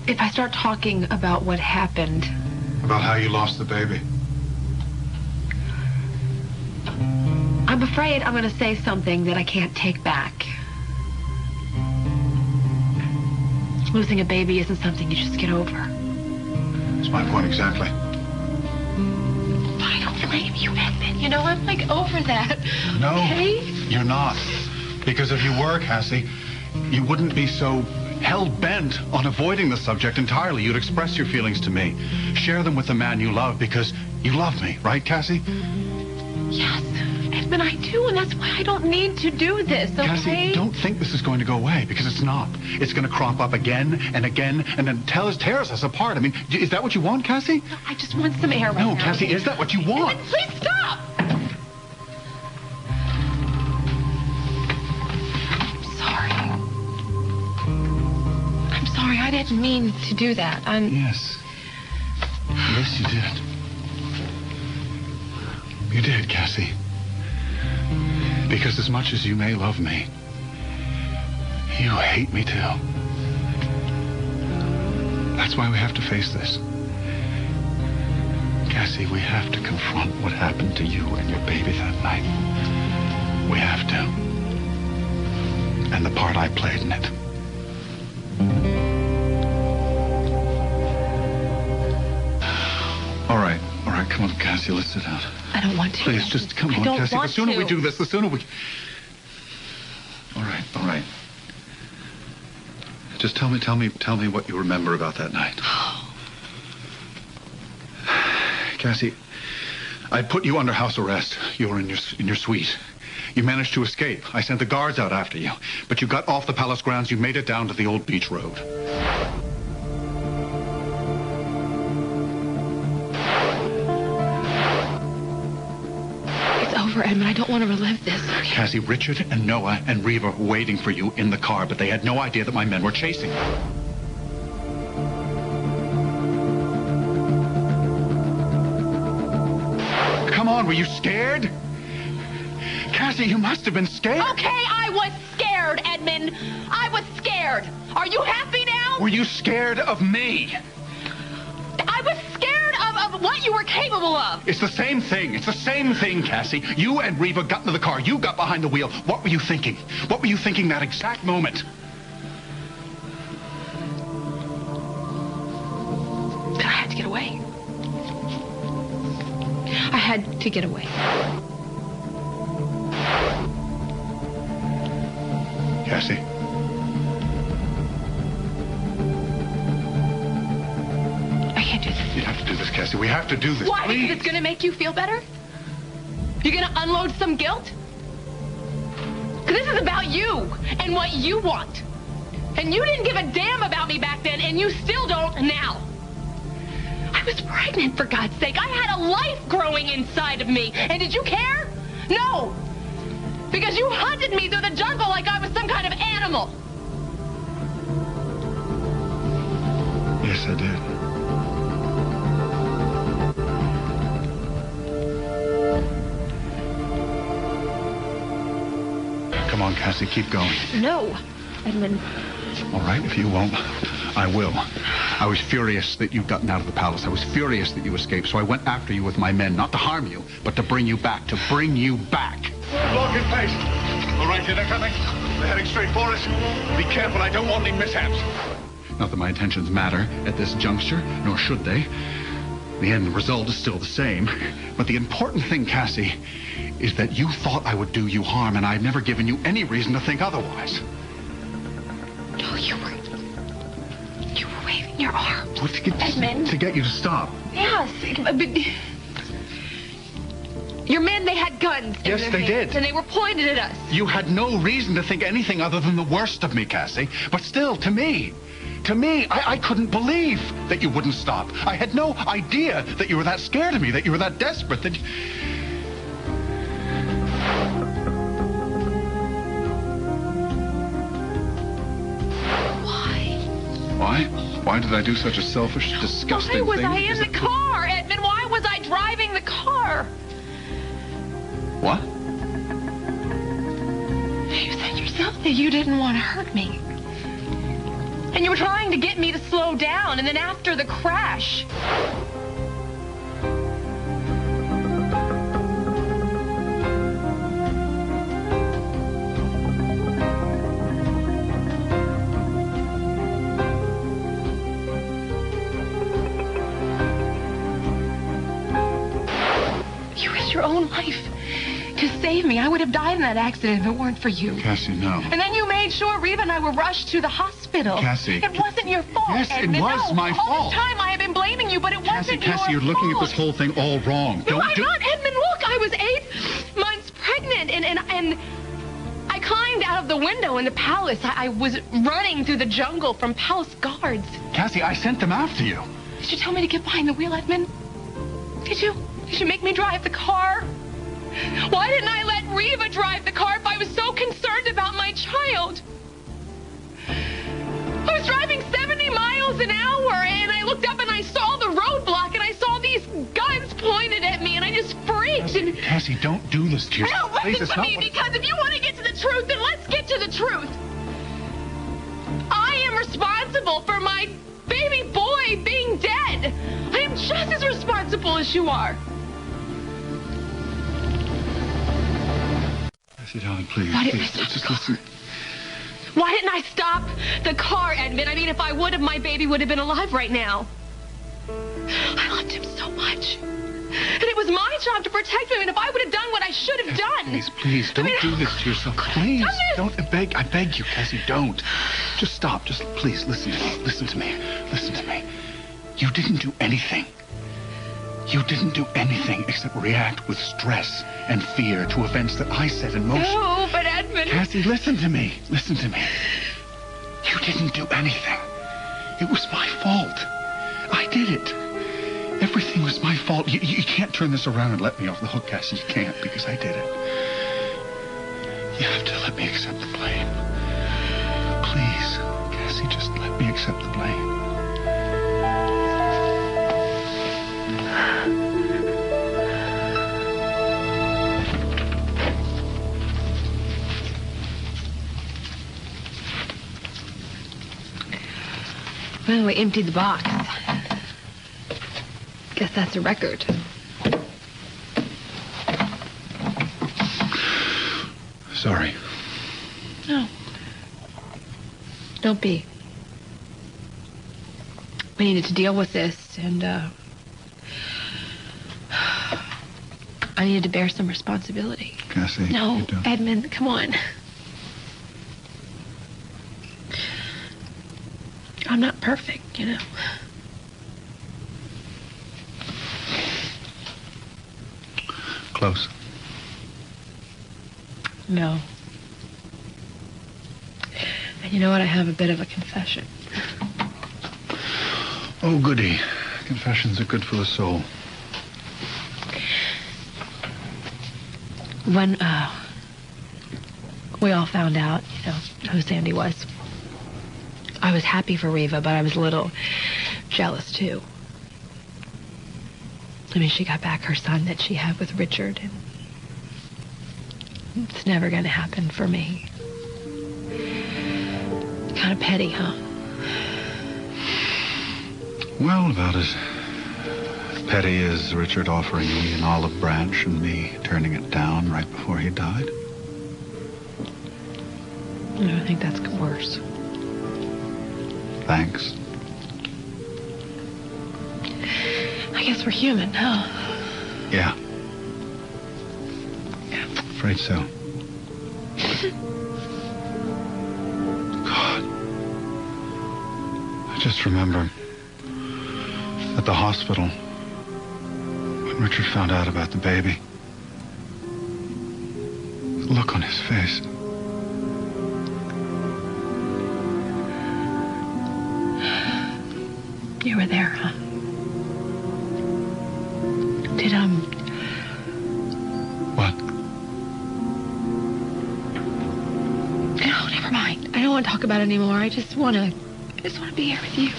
if I start talking about what happened... About how you lost the baby. I'm afraid I'm going to say something that I can't take back. Losing a baby isn't something you just get over. That's my point exactly. I don't blame you, Edmund. You know, I'm like over that. No, okay? You're not. Because if you were, Cassie, you wouldn't be so hell-bent on avoiding the subject entirely. You'd express your feelings to me. Share them with the man you love because you love me, right, Cassie? Yes, Edmund, I do, and that's why I don't need to do this, okay? Cassie, don't think this is going to go away, because it's not. It's going to crop up again and again, and then tears us apart. I mean, is that what you want, Cassie? No, I just want some air right now. No, Cassie, is that what you want? Edmund, please stop! I'm sorry, I didn't mean to do that. Yes. Yes, you did. You did, Cassie. Because as much as you may love me, you hate me too. That's why we have to face this. Cassie, we have to confront what happened to you and your baby that night. We have to. And the part I played in it. All right, come on, Cassie, let's sit down. I don't want to. Please, just come on, Cassie. The sooner we do this, the sooner we... All right. Just tell me what you remember about that night. Cassie, I put you under house arrest. You were in your suite. You managed to escape. I sent the guards out after you. But you got off the palace grounds. You made it down to the old beach road. Edmund, I don't want to relive this. Cassie, Richard and Noah and Reva were waiting for you in the car, but they had no idea that my men were chasing you. Come on, were you scared? Cassie, you must have been scared. Okay, I was scared, Edmund. I was scared. Are you happy now? Were you scared of me? I was scared of what you were capable of. It's the same thing. It's the same thing, Cassie. You and Reva got into the car. You got behind the wheel. What were you thinking? What were you thinking that exact moment? I had to get away. I had to get away. Cassie? You have to do this, Cassie. We have to do this. Why? Please. Because it's going to make you feel better? You're going to unload some guilt? Because this is about you and what you want. And you didn't give a damn about me back then, and you still don't now. I was pregnant, for God's sake. I had a life growing inside of me. And did you care? No. Because you hunted me through the jungle like I was some kind of animal. Yes, I did. Come on, Cassie, keep going. No, Edmund. All right, if you won't, I will. I was furious that you'd gotten out of the palace. I was furious that you escaped, so I went after you with my men, not to harm you, but to bring you back, Lock in place. All right, here they're coming. They're heading straight for us. Be careful, I don't want any mishaps. Not that my intentions matter at this juncture, nor should they. The end result is still the same. But the important thing, Cassie, is that you thought I would do you harm, and I've never given you any reason to think otherwise. No, you were waving your arms. What, Edmund. To get you to stop. Yes, but your men, they had guns. Yes, they did. And they were pointed at us. You had no reason to think anything other than the worst of me, Cassie. But still, to me, I couldn't believe that you wouldn't stop. I had no idea that you were that scared of me, that you were that desperate, that... Why? Why did I do such a selfish, disgusting thing? Why was I in the car, Edmund? Why was I driving the car? What? You said yourself that you didn't want to hurt me. And you were trying to get me to slow down, and then after the crash... You risked your own life to save me. I would have died in that accident if it weren't for you. Cassie, no. And then you made sure Reva and I were rushed to the hospital. Cassie. It wasn't your fault, Yes, Edmund. it was my fault. All this time I have been blaming you, but it wasn't your fault. Cassie, you're looking at this whole thing all wrong. No, I'm not, Edmund. Look, I was 8 months pregnant, and I climbed out of the window in the palace. I was running through the jungle from palace guards. Cassie, I sent them after you. Did you tell me to get behind the wheel, Edmund? Did you? Did you make me drive the car? Why didn't I let Reva drive the car if I was so concerned about my child? I was driving 70 miles an hour, and I looked up and I saw the roadblock, and I saw these guns pointed at me, and I just freaked. Cassie, don't do this to yourself. No, listen to me, because if you want to get to the truth, then let's get to the truth. I am responsible for my baby boy being dead. I am just as responsible as you are. Cassie, darling, please. Why didn't please, I stop just the car? listen. Why didn't I stop the car, Edmund? I mean, if I would have, my baby would have been alive right now. I loved him so much. And it was my job to protect him, and if I would have done what I should have done... Please, don't do this to yourself. Please, don't. I beg you, Cassie, don't. Just stop. Just please listen to me. Listen to me. Listen to me. You didn't do anything. You didn't do anything except react with stress and fear to events that I set in motion. No, but Edmund... Cassie, listen to me. Listen to me. You didn't do anything. It was my fault. I did it. Everything was my fault. You can't turn this around and let me off the hook, Cassie. You can't, because I did it. You have to let me accept the blame. Please, Cassie, just let me accept the blame. Well, we emptied the box. Guess that's a record. Sorry. No. Don't be. We needed to deal with this, and, I needed to bear some responsibility. Cassie, No, you don't. Edmund, come on. I'm not perfect, you know. Close. No. And you know what? I have a bit of a confession. Oh, goody. Confessions are good for the soul. When, we all found out, you know, who Sandy was, I was happy for Reva, but I was a little jealous, too. I mean, she got back her son that she had with Richard, and it's never going to happen for me. Kind of petty, huh? Well, about as petty as Richard offering me an olive branch and me turning it down right before he died. I think that's worse. Thanks. I guess we're human, huh? Yeah. Afraid so. God. I just remember at the hospital when Richard found out about the baby. The look on his face. You were there, huh? Did, What? No, never mind. I don't want to talk about it anymore. I just want to be here with you.